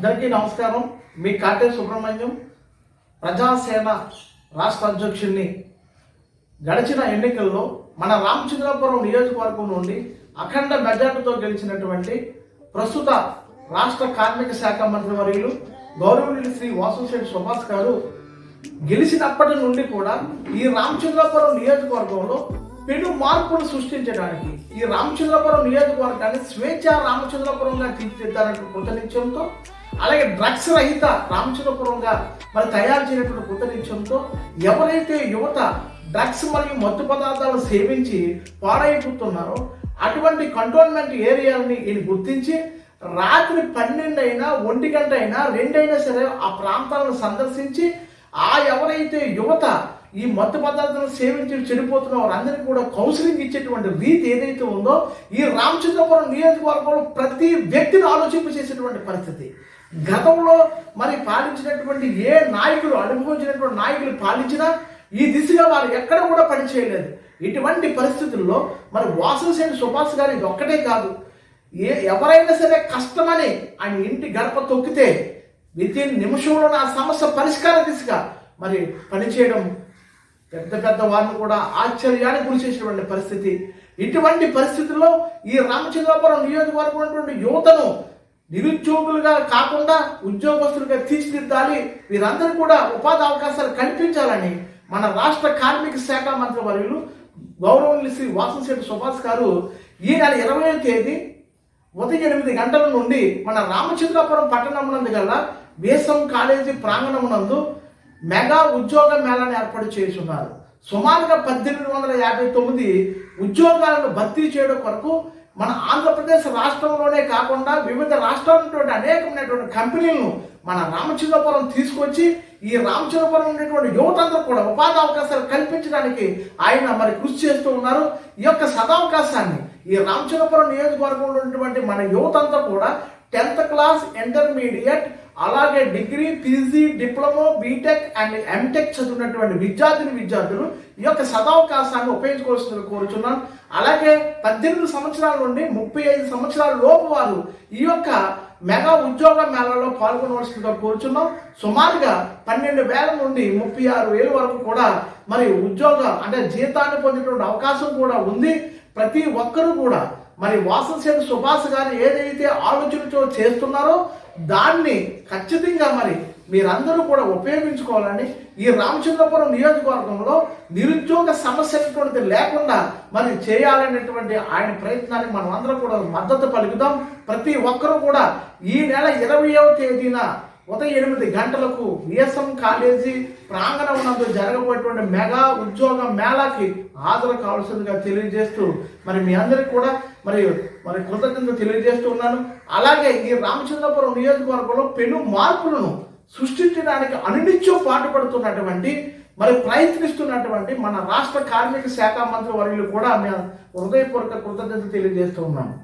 అందరికీ నమస్కారం. మీ కాటే సుబ్రహ్మణ్యం, ప్రజాసేన రాష్ట్ర అధ్యక్షుడిని. గడిచిన ఎన్నికల్లో మన రామచంద్రాపురం నియోజకవర్గం నుండి అఖండ మెజార్టీతో గెలిచినటువంటి ప్రస్తుత రాష్ట్ర కార్మిక శాఖ మంత్రి వర్యులు గౌరవనీయులు శ్రీ వాసంశెట్టి సుభాష్ గారు గెలిచినప్పటి నుండి కూడా ఈ రామచంద్రాపురం నియోజకవర్గంలో పెను మార్పులు సృష్టించడానికి ఈ రామచంద్రాపురం నియోజకవర్గాన్ని స్వేచ్ఛ రామచంద్రాపురంగా తీర్చిదిద్దాలనే కృతనిశ్చయంతో, అలాగే డ్రగ్స్ రహిత రామచంద్రపురంగా మరి తయారు చేయనటువంటి కృతనిశ్చయంతో ఎవరైతే యువత డ్రగ్స్ మరియు మత్తు పదార్థాలు సేవించి పాడైపోతున్నారో అటువంటి కంటోన్మెంట్ ఏరియాలని ఈయన గుర్తించి రాత్రి 12 అయినా 1 గంట అయినా 2 అయినా సరే ఆ ప్రాంతాలను సందర్శించి ఎవరైతే యువత ఈ మత్తు పదార్థాలను సేవించి చెడిపోతున్న వారందరికీ కూడా కౌన్సిలింగ్ ఇచ్చేటువంటి రీతి ఏదైతే ఉందో ఈ రామచంద్రపురం నియోజకవర్గంలో ప్రతి వ్యక్తిని ఆలోచింపచేసేటువంటి పరిస్థితి. గతంలో మరి పాలించినటువంటి ఏ నాయకులు, అనుభవించినటువంటి నాయకులు పాలించినా ఈ దిశగా వారు ఎక్కడ కూడా పనిచేయలేదు. ఇటువంటి పరిస్థితుల్లో మరి వాసంశెట్టి సుభాష్ గారు ఇది ఒక్కటే కాదు, ఎవరైనా సరే కష్టమని ఆయన ఇంటి గడప తొక్కితే వితిన్ నిమిషంలో ఆ సమస్య పరిష్కార దిశగా మరి పనిచేయడం పెద్ద పెద్ద వారిని కూడా ఆశ్చర్యానికి గురి చేసినటువంటి పరిస్థితి. ఇటువంటి పరిస్థితుల్లో ఈ రామచంద్రాపురం నియోజకవర్గం ఉన్నటువంటి యువతను నిరుద్యోగులుగా కాకుండా ఉద్యోగస్తులుగా తీర్చిదిద్దాలి, వీరందరూ కూడా ఉపాధి అవకాశాలు కల్పించాలని మన రాష్ట్ర కార్మిక శాఖ మంత్రి వర్యులు గౌరవనీయులు శ్రీ వాసంశెట్టి సుభాష్ గారు ఈ నెల 20వ తేదీ ఉదయం 8 గంటల నుండి మన రామచంద్రాపురం పట్టణం గల వేసం కాలేజీ ప్రాంగణమునందు మెగా ఉద్యోగ మేళాను ఏర్పాటు చేస్తున్నారు. సుమారుగా 1859 ఉద్యోగాలను భర్తీ చేయడం కొరకు మన ఆంధ్రప్రదేశ్ రాష్ట్రంలోనే కాకుండా వివిధ రాష్ట్రాలైనటువంటి అనేకమైనటువంటి కంపెనీలను మన రామచంద్రపురం తీసుకొచ్చి ఈ రామచంద్రపురం ఉన్నటువంటి యువతందరూ కూడా ఉపాధి అవకాశాలు కల్పించడానికి ఆయన మరి కృషి చేస్తూ ఉన్నారు. ఈ యొక్క సదావకాశాన్ని ఈ రామచంద్రపురం నియోజకవర్గంలో ఉన్నటువంటి మన యువతంతా కూడా 10th క్లాస్, ఇంటర్మీడియట్, అలాగే degree, PG, diploma, BTech and MTech చదివినటువంటి విద్యార్థులు ఈ యొక్క సదావకాశాన్ని ఉపయోగించుకోవాల్సిందిగా కోరుచున్నాను. అలాగే 18 సంవత్సరాల నుండి 35 సంవత్సరాల లోపు వారు ఈ యొక్క మెగా ఉద్యోగ మేళాలో పాల్గొనవలసిందిగా కోరుచున్నాం. సుమారుగా 12,000 నుండి 36,000 వరకు కూడా మరి అంటే జీతాన్ని పొందేటువంటి అవకాశం కూడా ఉంది. ప్రతి ఒక్కరూ కూడా మరి వాసంశెట్టి సుభాష్ గారు ఏదైతే ఆలోచనతో చేస్తున్నారో దాన్ని ఖచ్చితంగా మరి మీరందరూ కూడా ఉపయోగించుకోవాలని, ఈ రామచంద్రపురం నియోజకవర్గంలో నిరుద్యోగ సమస్య లేకుండా మరి చేయాలనేటువంటి ఆయన ప్రయత్నానికి మనం అందరం కూడా మద్దతు పలుకుదాం. ప్రతి ఒక్కరూ కూడా ఈ నెల 20వ తేదీన ఉదయం 8 గంటలకు విఎస్ఎం కాలేజీ ప్రాంగణం నందు జరగబోయేటువంటి మెగా ఉద్యోగ మేళాకి హాజరు కావాల్సిందిగా తెలియజేస్తూ మరి మీ అందరికీ కూడా మరి కృతజ్ఞతలు తెలియజేస్తూ ఉన్నాను. అలాగే ఈ రామచంద్రపురం నియోజకవర్గంలో పెను మార్పులను సృష్టించడానికి అనునిత్యం పాటుపడుతున్నటువంటి మరి ప్రయత్నిస్తున్నటువంటి మన రాష్ట్ర కార్మిక శాఖ మంత్రి వర్యులు కూడా హృదయపూర్వక కృతజ్ఞతలు తెలియజేస్తూ ఉన్నాను.